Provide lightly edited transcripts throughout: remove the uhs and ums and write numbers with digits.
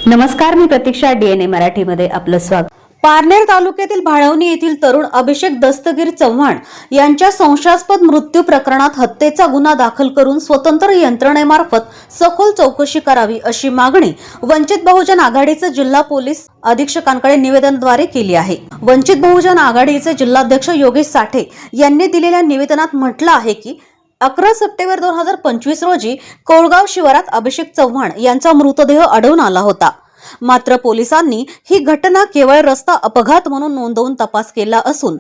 नमस्कार, मी प्रतीक्षा. DNA मराठीमध्ये आपलं स्वागत. पारनेर तालुक्यातील भाळवणी येथील तरुण अभिषेक दस्तगीर चव्हाण यांच्या संशयास्पद मृत्यू प्रकरणात हत्येचा गुन्हा दाखल करून स्वतंत्र यंत्रणेमार्फत सखोल चौकशी करावी अशी मागणी वंचित बहुजन आघाडीचे जिल्हा पोलीस अधीक्षकांकडे निवेदनाद्वारे केली आहे. वंचित बहुजन आघाडीचे जिल्हाध्यक्ष योगेश साठे यांनी दिलेल्या निवेदनात म्हटलं आहे की 11 सप्टेंबर 2025 रोजी कोळगाव शिवारात अभिषेक चव्हाण यांचा मृतदेह आढळून आला होता. मात्र पोलिसांनी ही घटना केवळ रस्ता अपघात म्हणून नोंदवून तपास केला असून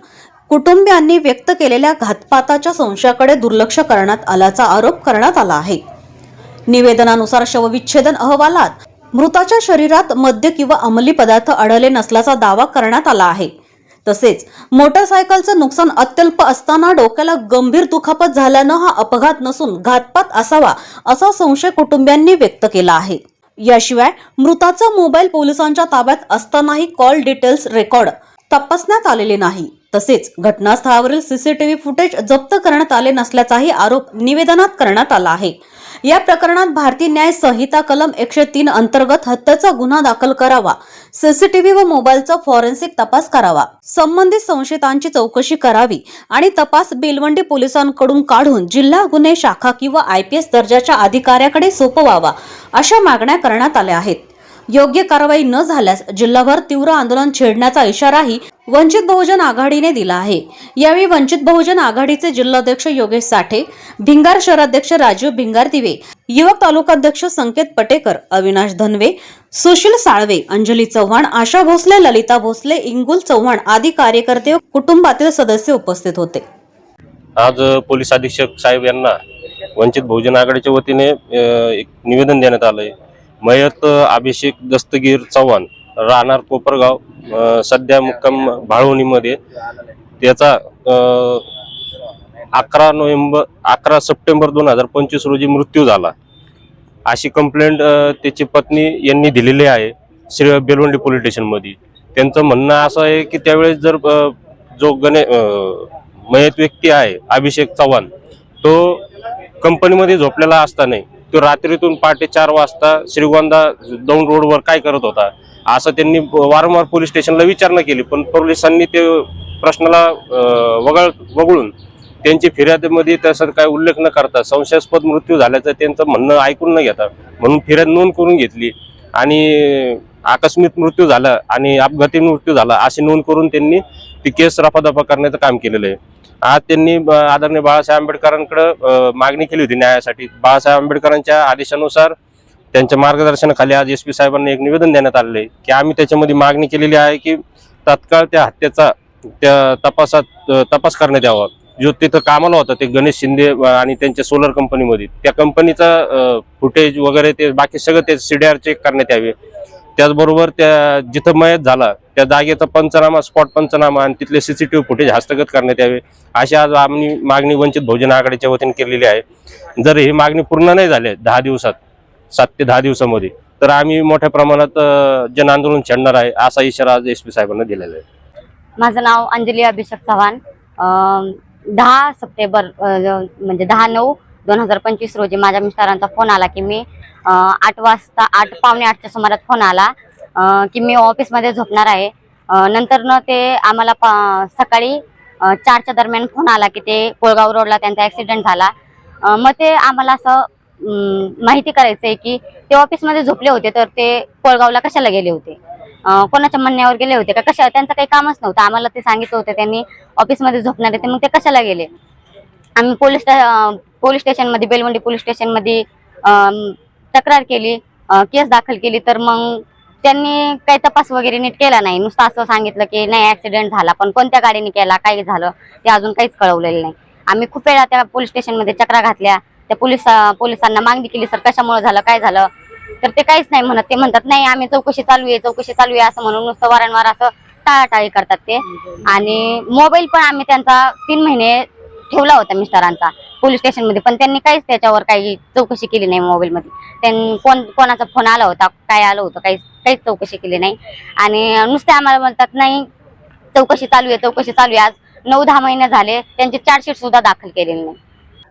कुटुंबियांनी व्यक्त केलेल्या घातपाताच्या संशयाकडे दुर्लक्ष करण्यात आल्याचा आरोप करण्यात आला आहे. निवेदनानुसार शवविच्छेदन अहवालात मृताच्या शरीरात मद्य किंवा अंमली पदार्थ आढळले नसल्याचा दावा करण्यात आला आहे. तसेच मोटरसायकलचं नुकसान अत्यल्प असताना डोक्याला गंभीर दुखापत झाल्यानं हा अपघात नसून घातपात असावा असा संशय कुटुंबियांनी व्यक्त केला आहे. याशिवाय मृताचा मोबाईल पोलिसांच्या ताब्यात असतानाही कॉल डिटेल्स रेकॉर्ड तपासण्यात आलेले नाही. तसेच घटनास्थळावरील सीसीटीव्ही फुटेज जप्त करण्यात आले नसल्याचाही आरोप निवेदनात करण्यात आला आहे. या प्रकरणात भारतीय न्याय संहिता कलम 103 अंतर्गत हत्येचा गुन्हा दाखल करावा, सीसीटीव्ही व मोबाईलचा फॉरेन्सिक तपास करावा, संबंधित संशयितांची चौकशी करावी आणि तपास बेलवंडी पोलिसांकडून काढून जिल्हा गुन्हे शाखा किंवा IPS दर्जाच्या अधिकाऱ्याकडे सोपवावा अशा मागण्या करण्यात आल्या आहेत. योग्य कारवाई न झाल्यास जिल्हाभर तीव्र आंदोलन छेडण्याचा इशाराही वंचित बहुजन आघाडीने दिला आहे. यावेळी वंचित बहुजन आघाडीचे जिल्हाध्यक्ष योगेश साठे, भिंगार शहराध्यक्ष राजीव भिंगार दिवे, युवक तालुकाध्यक्ष संकेत पटेकर, अविनाश धनवे, सुशील साळवे, अंजली चव्हाण, आशा भोसले, ललिता भोसले, इंगुल चव्हाण आदी कार्यकर्ते व कुटुंबातील सदस्य उपस्थित होते. आज पोलीस अधीक्षक साहेब यांना वंचित बहुजन आघाडीच्या वतीने एक निवेदन देण्यात आलंय. मयत अभिषेक दस्तगीर चव्हाण राहणार कोपरगाव, सध्या मुक्काम भाळवणीमध्ये, त्याचा 11 सप्टेंबर 2025 रोजी मृत्यू झाला अशी कंप्लेंट त्याची पत्नी यांनी दिलेली आहे श्री बेलवंडी पोलीस स्टेशनमध्ये. त्यांचं म्हणणं असं आहे की त्यावेळेस जर जो मयत व्यक्ती आहे अभिषेक चव्हाण तो कंपनीमध्ये झोपलेला असताना तो रात्रीतून पहाटे 4 वाजता श्रीगोंदा दौंड रोडवर काय करत होता असं त्यांनी वारंवार पोलीस स्टेशनला विचारणा केली, पण पोलिसांनी ते प्रश्नाला वगळून त्यांची फिर्यादीमध्ये तसं काय उल्लेख न करता संशयास्पद मृत्यू झाल्याचं त्यांचं म्हणणं ऐकून न घेता म्हणून फिर्याद नोंद करून घेतली आणि आकस्मिक मृत्यू झाला आणि अपघाती मृत्यू झाला अशी नोंद करून त्यांनी ती केस रफादफा करण्याचं काम केलेलं आहे. आज त्यांनी आदरणीय बाळासाहेब आंबेडकरांकडे मागणी केली होती न्यायासाठी. बाळासाहेब आंबेडकरांच्या आदेशानुसार त्यांच्या मार्गदर्शनाखाली आज SP साहेबांनी एक निवेदन देण्यात आलेलं आहे की आम्ही त्याच्यामध्ये मागणी केलेली आहे की तात्काळ त्या हत्येचा तपास करण्यात यावा. जो तिथं कामाला होता ते गणेश शिंदे आणि त्यांच्या सोलर कंपनीमध्ये, त्या कंपनीचा फुटेज वगैरे ते बाकी सगळं ते CDR चेक करण्यात यावे. त्याचबरोबर त्या जिथं मयत झाला त्या जागेचा पंचनामा, स्पॉट पंचनामा आणि तिथले CCTV फुटेज हस्तगत करण्यात यावे अशी आज आम्ही मागणी वंचित बहुजन आघाडीच्या वतीने केलेली आहे. जर ही मागणी पूर्ण नाही झाली 10 दिवसात, 7 ते 10 दिवसामध्ये, तर आम्ही मोठ्या प्रमाणात जन आंदोलन छेडणार आहे असा इशारा आज SP साहेबांना दिलेला आहे. माझं नाव अंजली अभिषेक चव्हाण. 10 सप्टेंबर म्हणजे 10/9/2025 रोजी माझ्या मिस्टरांचा फोन आला की मी 8 वाजता 8 पावणे 8च्या सुमारात फोन आला की मी ऑफिसमध्ये झोपणार आहे. नंतर ते आम्हाला सकाळी 4च्या दरम्यान फोन आला की ते कोळगाव रोडला त्यांचा ॲक्सिडेंट झाला. मग ते आम्हाला असं माहिती करायचं आहे की ते ऑफिसमध्ये झोपले होते तर ते कोळगावला कशाला गेले होते, कोणाच्या म्हणण्यावर गेले होते का कशा, त्यांचं काही कामच नव्हतं. आम्हाला ते सांगितलं होतं त्यांनी ऑफिसमध्ये झोपणार आहे, मग ते कशाला गेले. आम्ही पोलीस स्टेशनमध्ये, बेलवंडी पोलीस स्टेशनमध्ये तक्रार केली, केस दाखल केली, तर मग त्यांनी काही तपास वगैरे नीट केला नाही. नुसतं असं सांगितलं की नाही ॲक्सिडेंट झाला, पण कोणत्या गाडीने केला, काय झालं ते अजून काहीच कळवलेलं नाही. आम्ही खूप वेळा त्या पोलीस स्टेशनमध्ये चक्रा घातल्या, त्या पोलिसांना मागणी केली सर कशामुळे झालं, काय झालं, तर ते काहीच नाही म्हणत. ते म्हणतात नाही आम्ही चौकशी चालू आहे असं म्हणून नुसतं वारंवार असं टाळाटाळी करतात ते. आणि मोबाईल पण आम्ही त्यांचा 3 महिने ठेवला होता मिस्टरांचा पोलीस स्टेशनमध्ये, पण त्यांनी काहीच त्याच्यावर काही चौकशी केली नाही. मोबाईलमध्ये त्यांनी कोणाचा फोन आला होता, काय आलं होतं, काहीच चौकशी केली नाही. आणि नुसते आम्हाला म्हणतात नाही चौकशी चालू आहे. आज 9-10 महिने झाले त्यांचे चार्जशीट सुद्धा दाखल केलेले नाही.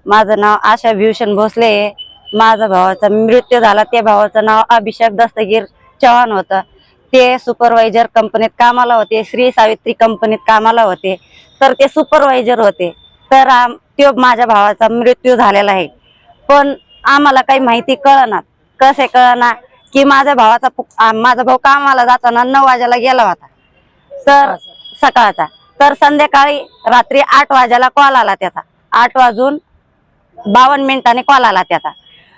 माझं नाव आशा भीषण भोसले. माझ्या भावाचा मृत्यू झाला, त्या भावाचं नाव अभिषेक दस्तगीर चव्हाण होतं, ते सुपरवायझर कंपनीत कामाला होते, श्री सावित्री कंपनीत कामाला होते, तर ते सुपरवायझर होते. तर तो माझ्या भावाचा मृत्यू झालेला आहे. पण आम्हाला काही माहिती कळना. कसे कळना की माझा भाऊ कामाला जाताना 9 वाजेला गेला होता, तर सकाळचा. तर संध्याकाळी रात्री 8 वाजेला कॉल आला त्याचा, 8:52 कॉल आला त्याचा.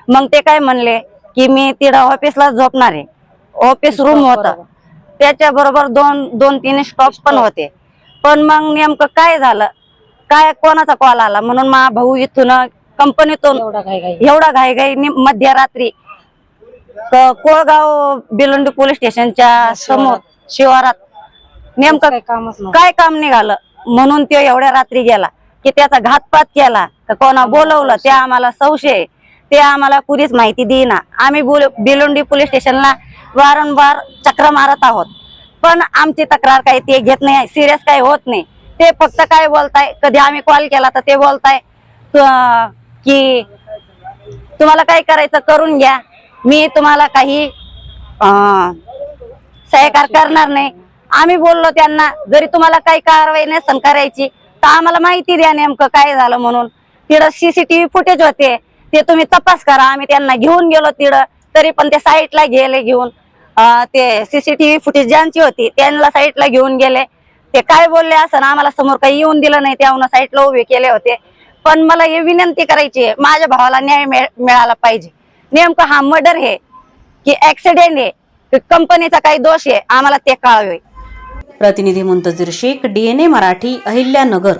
मग ते काय म्हणले की मी तिथं ऑफिसला झोपणार आहे. ऑफिस रूम होतं, त्याच्या बरोबर दोन तीन स्टॉप पण होते. पण मग नेमकं काय झालं, काय कोणाचा कॉल आला म्हणून माझा भाऊ इथून कंपनीतून एवढा घाईघाई मध्यरात्री कोळगाव बेलोंडी पोलीस स्टेशनच्या समोर शिवारात नेमकं काय काम निघालं म्हणून तो एवढ्या रात्री गेला की त्याचा घातपात केला का कोणा बोलवलं ते आम्हाला संशय. ते आम्हाला कुणीच माहिती देईना. आम्ही बेलोंडी पोलीस स्टेशनला वारंवार चक्र मारत आहोत, पण आमची तक्रार काही ते घेत नाही, सिरियस काही होत नाही. ते फक्त काय बोलताय, कधी आम्ही कॉल केला तर ते बोलताय की तुम्हाला काय करायचं करून घ्या, मी तुम्हाला काही सहकार करणार नाही. आम्ही बोललो त्यांना जरी तुम्हाला काही कारवाई नसेल करायची तर आम्हाला माहिती द्या नेमकं काय झालं म्हणून. तिथं CCTV फुटेज होते, ते तुम्ही तपास करा. आम्ही त्यांना घेऊन गेलो तिथं, तरी पण ते साईटला गेले घेऊन. ते CCTV फुटेज ज्यांची होती त्यांना साईटला घेऊन गेले. ते काय बोलले असं आम्हाला समोर काही येऊन दिलं नाही, त्याहून साईटला उभे केले होते. पण मला हे विनंती करायची आहे, माझ्या भावाला न्याय मिळाला पाहिजे. नेमकं हा मर्डर आहे की ऍक्सिडेंट आहे की कंपनीचा काही दोष आहे, आम्हाला ते कळावे. प्रतिनिधी मुंतजीर शेख, DNA मराठी, अहिल्यानगर.